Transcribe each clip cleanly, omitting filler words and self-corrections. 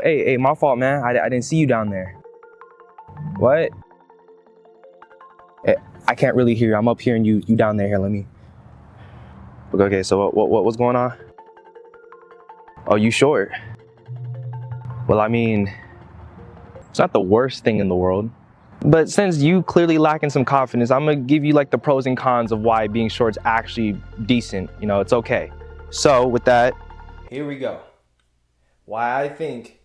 Hey, my fault, man. I didn't see you down there. What? I can't really hear you. I'm up here and you down there. Here, let me. Okay, so what's going on? Oh, you short? Well, I mean, it's not the worst thing in the world. But since you clearly lacking some confidence, I'm gonna give you like the pros and cons of why being short's actually decent. You know, it's okay. So with that, here we go. Why I think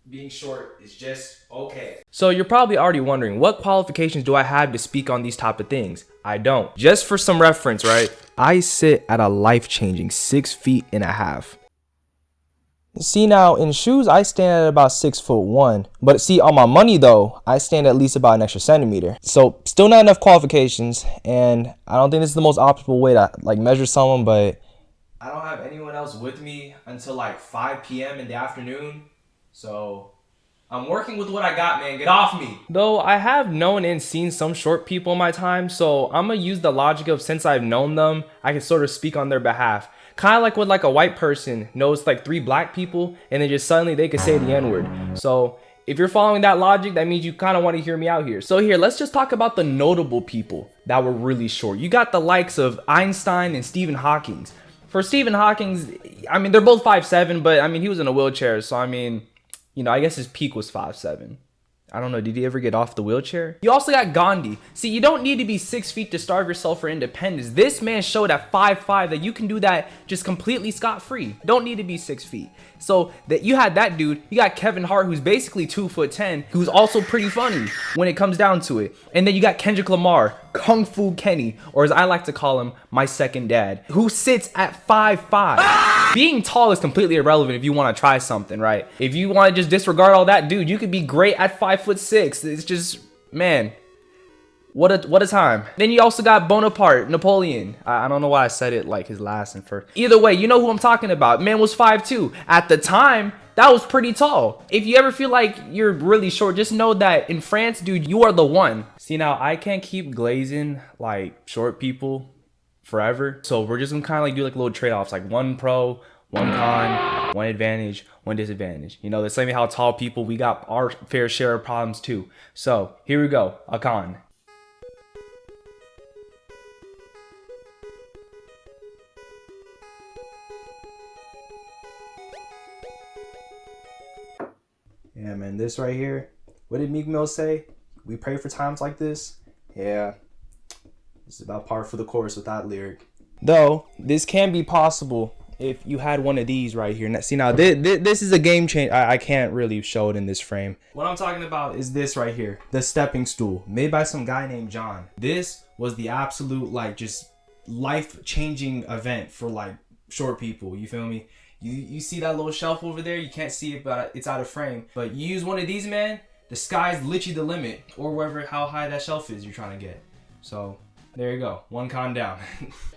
being short is just okay. So you're probably already wondering, what qualifications do I have to speak on these type of things? I don't. Just for some reference, right? I sit at a life-changing 6'1". See, now in shoes, I stand at about 6'1". But see, on my money though, I stand at least about an extra centimeter. So still not enough qualifications, and I don't think this is the most optimal way to like measure someone, but I don't have anyone else with me until like 5 p.m. in the afternoon. So I'm working with what I got, man. Get off me. Though I have known and seen some short people in my time, so I'm gonna use the logic of since I've known them, I can sort of speak on their behalf. Kind of like what like a white person knows like 3 black people and then just suddenly they could say the N-word. So if you're following that logic, that means you kind of want to hear me out here. So here, let's just talk about the notable people that were really short. You got the likes of Einstein and Stephen Hawking. For Stephen Hawking, I mean, they're both 5'7", but I mean, he was in a wheelchair. So I mean, you know, I guess his peak was 5'7". I don't know, did he ever get off the wheelchair? You also got Gandhi. See, you don't need to be 6 feet to starve yourself for independence. This man showed at 5'5" that you can do that just completely scot-free. Don't need to be 6 feet. So that you had that dude. You got Kevin Hart, who's basically 2'10", who's also pretty funny when it comes down to it. And then you got Kendrick Lamar, Kung Fu Kenny, or as I like to call him, my second dad, who sits at 5'5". Being tall is completely irrelevant if you want to try something, right? If you want to just disregard all that, dude, you could be great at 5'6". It's just, man, what a time. Then you also got Bonaparte, Napoleon. I don't know why I said it like his last and first. Either way, you know who I'm talking about. Man was 5'2". At the time, that was pretty tall. If you ever feel like you're really short, just know that in France, dude, you are the one. See, now I can't keep glazing like short people forever. So we're just gonna kind of like do like little trade-offs, like one pro, one con, one advantage, one disadvantage. You know, the same way how tall people, we got our fair share of problems too. So here we go, a con. Yeah, man, this right here, what did Meek Mill say? We pray for times like this? Yeah, this is about par for the course with that lyric. Though, this can be possible if you had one of these right here. Now, see, now, this is a game changer. I can't really show it in this frame. What I'm talking about is this right here, the stepping stool, made by some guy named John. This was the absolute, like, just life-changing event for, like, short people, you feel me? You see that little shelf over there? You can't see it, but it's out of frame. But you use one of these, man, the sky's literally the limit, or wherever, how high that shelf is you're trying to get. So there you go, one con down.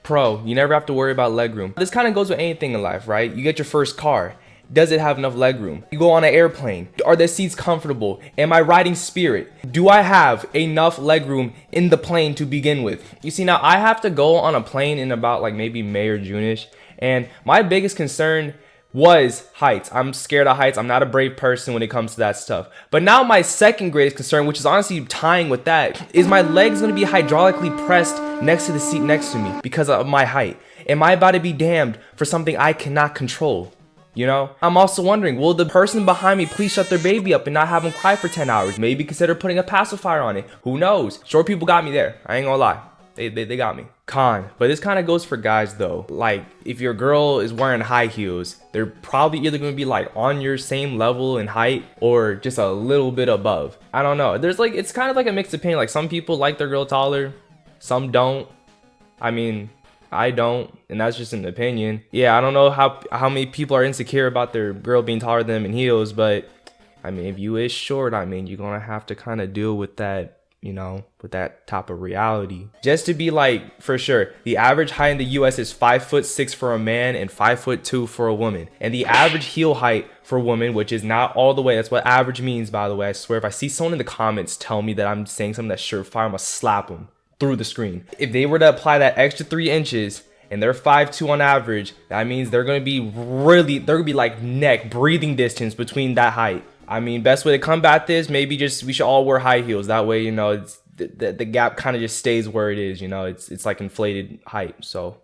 Pro, you never have to worry about legroom. This kind of goes with anything in life, right? You get your first car. Does it have enough legroom? You go on an airplane. Are the seats comfortable? Am I riding Spirit? Do I have enough legroom in the plane to begin with? You see, now I have to go on a plane in about like maybe May or June-ish. And my biggest concern was heights. I'm scared of heights. I'm not a brave person when it comes to that stuff. But now my second greatest concern, which is honestly tying with that, is my legs going to be hydraulically pressed next to the seat next to me because of my height. Am I about to be damned for something I cannot control? You know, I'm also wondering, will the person behind me please shut their baby up and not have them cry for 10 hours? Maybe consider putting a pacifier on it. Who knows? Short people got me there. I ain't gonna lie. They got me. Con, but this kind of goes for guys though. Like, if your girl is wearing high heels, they're probably either going to be like on your same level in height or just a little bit above. I don't know. There's like, it's kind of like a mixed opinion. Like, some people like their girl taller, some don't. I mean, I don't, and that's just an opinion. Yeah, I don't know how many people are insecure about their girl being taller than them in heels, but I mean, if you is short, I mean, you're gonna have to kind of deal with that, you know, with that type of reality. Just to be like, for sure, the average height in the US is 5'6" for a man and 5'2" for a woman. And the average heel height for women, which is not all the way, that's what average means, by the way. I swear, if I see someone in the comments tell me that I'm saying something that's surefire, I'm gonna slap them through the screen. If they were to apply that extra 3 inches and they're 5'2" on average, that means they're gonna be like neck breathing distance between that height. I mean, best way to combat this, maybe just we should all wear high heels. That way, you know, it's the gap kind of just stays where it is. You know, it's like inflated height. So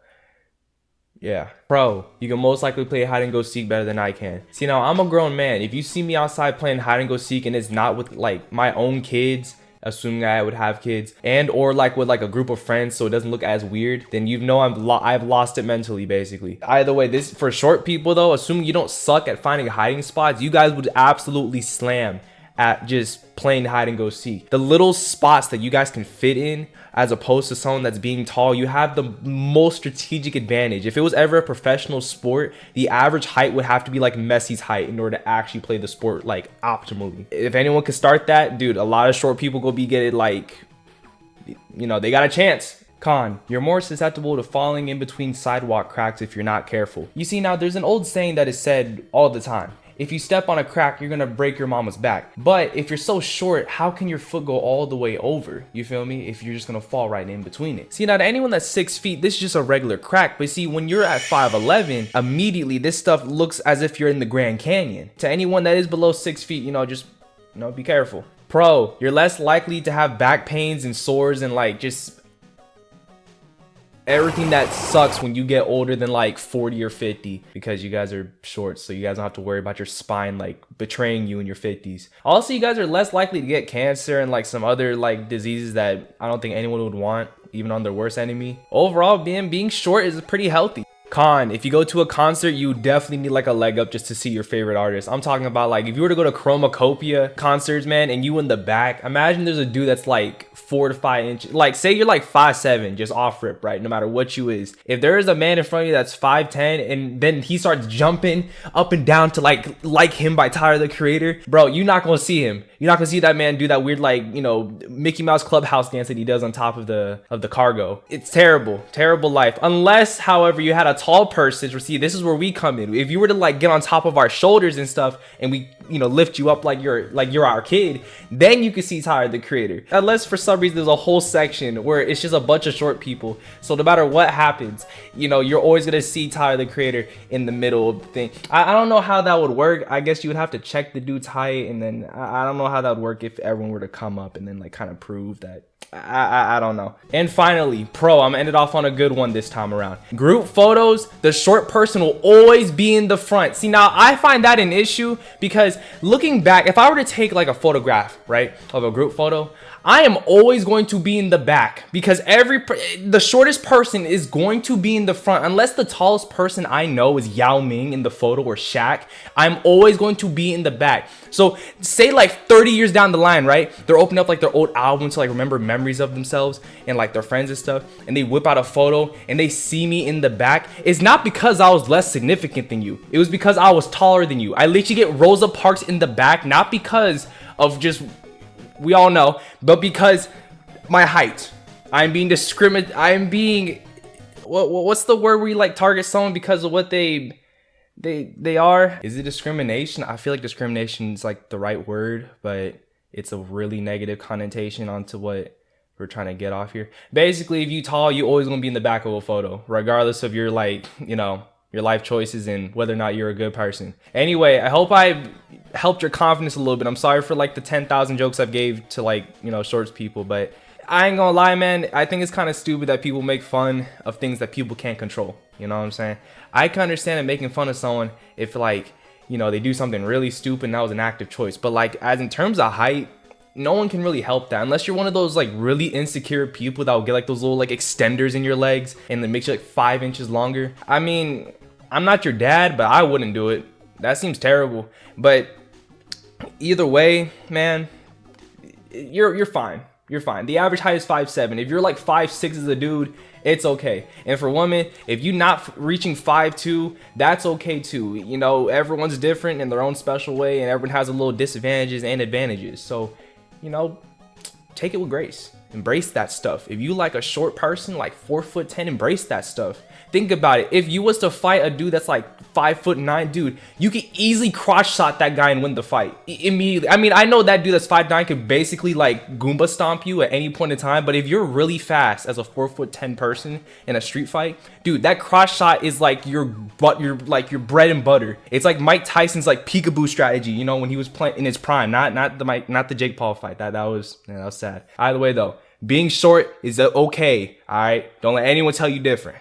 yeah. Pro, you can most likely play hide and go seek better than I can. See, now I'm a grown man. If you see me outside playing hide and go seek and it's not with like my own kids, assuming I would have kids, and or like with like a group of friends so it doesn't look as weird, then you know I've lost it mentally, basically. Either way, this for short people though, assuming you don't suck at finding hiding spots, you guys would absolutely slam at just playing hide and go seek. The little spots that you guys can fit in as opposed to someone that's being tall, you have the most strategic advantage. If it was ever a professional sport, the average height would have to be like Messi's height in order to actually play the sport like optimally. If anyone could start that, dude, a lot of short people go be getting like, you know, they got a chance. Con, you're more susceptible to falling in between sidewalk cracks if you're not careful. You see, now there's an old saying that is said all the time. If you step on a crack, you're gonna break your mama's back. But if you're so short, how can your foot go all the way over? You feel me? If you're just gonna fall right in between it. See, now to anyone that's 6 feet, this is just a regular crack. But see, when you're at 5'11", immediately this stuff looks as if you're in the Grand Canyon. To anyone that is below 6 feet, you know, just, you know, be careful. Pro, you're less likely to have back pains and sores and like just everything that sucks when you get older than like 40 or 50 because you guys are short, so you guys don't have to worry about your spine like betraying you in your 50s. Also, you guys are less likely to get cancer and like some other like diseases that I don't think anyone would want, even on their worst enemy. Overall, being short is pretty healthy. Con, if you go to a concert, you definitely need like a leg up just to see your favorite artist. I'm talking about like if you were to go to Chromacopia concerts, man, and you in the back, imagine there's a dude that's like 4 to 5 inches. Like say you're like 5'7", just off rip, right? No matter what you is. If there is a man in front of you that's 5'10", and then he starts jumping up and down to like him by Tyler the Creator, bro, you're not gonna see him. You're not gonna see that man do that weird like, you know, Mickey Mouse Clubhouse dance that he does on top of the cargo. It's terrible, terrible life. Unless, however, you had a tall person, or see, this is where we come in. If you were to like get on top of our shoulders and stuff, and we, you know, lift you up like you're our kid, then you can see Tyler the Creator. Unless for some reason there's a whole section where it's just a bunch of short people, so no matter what happens, you know, you're always gonna see Tyler the Creator in the middle of the thing. I don't know how that would work. I guess you would have to check the dude's height, and then I don't know how that would work if everyone were to come up and then like kind of prove that. I don't know. And finally, pro, I'm gonna end it off on a good one this time around. Group photos, the short person will always be in the front. See, now I find that an issue because looking back, if I were to take like a photograph, right, of a group photo, I am always going to be in the back because the shortest person is going to be in the front. Unless the tallest person I know is Yao Ming in the photo or Shaq, I'm always going to be in the back. So say like 30 years down the line, right? They're opening up like their old album to like remember memories of themselves and like their friends and stuff, and they whip out a photo and they see me in the back. It's not because I was less significant than you. It was because I was taller than you. I literally get Rosa Parks in the back, not because of just, we all know, but because my height. I'm being what's the word where you like target someone because of what they are? Is it discrimination? I feel like discrimination is like the right word, but it's a really negative connotation onto what we're trying to get off here. Basically, if you tall, you always gonna be in the back of a photo, regardless of your like, you know, your life choices and whether or not you're a good person. Anyway, I hope I helped your confidence a little bit. I'm sorry for like the 10,000 jokes I've gave to like, you know, shorts people, but I ain't gonna lie, man. I think it's kind of stupid that people make fun of things that people can't control. You know what I'm saying? I can understand it making fun of someone if like, you know, they do something really stupid and that was an active choice. But like, as in terms of height, no one can really help that unless you're one of those like really insecure people that will get like those little like extenders in your legs and then makes you like 5 inches longer. I mean, I'm not your dad, but I wouldn't do it. That seems terrible. But either way, man, you're fine. You're fine. The average height is 5'7". If you're like 5'6" as a dude, it's okay. And for women, if you're not reaching 5'2", that's okay too. You know, everyone's different in their own special way, and everyone has a little disadvantages and advantages. So, you know, take it with grace. Embrace that stuff. If you like a short person, like 4'10", embrace that stuff. Think about it. If you was to fight a dude that's like 5'9", dude, you could easily cross shot that guy and win the fight immediately. I mean, I know that dude that's 5'9" could basically like Goomba stomp you at any point in time, but if you're really fast as a 4'10" person in a street fight, dude, that cross shot is like your bread and butter. It's like Mike Tyson's like peekaboo strategy, you know, when he was playing in his prime, not the Jake Paul fight. That was sad. Either way though, being short is okay. All right, don't let anyone tell you different.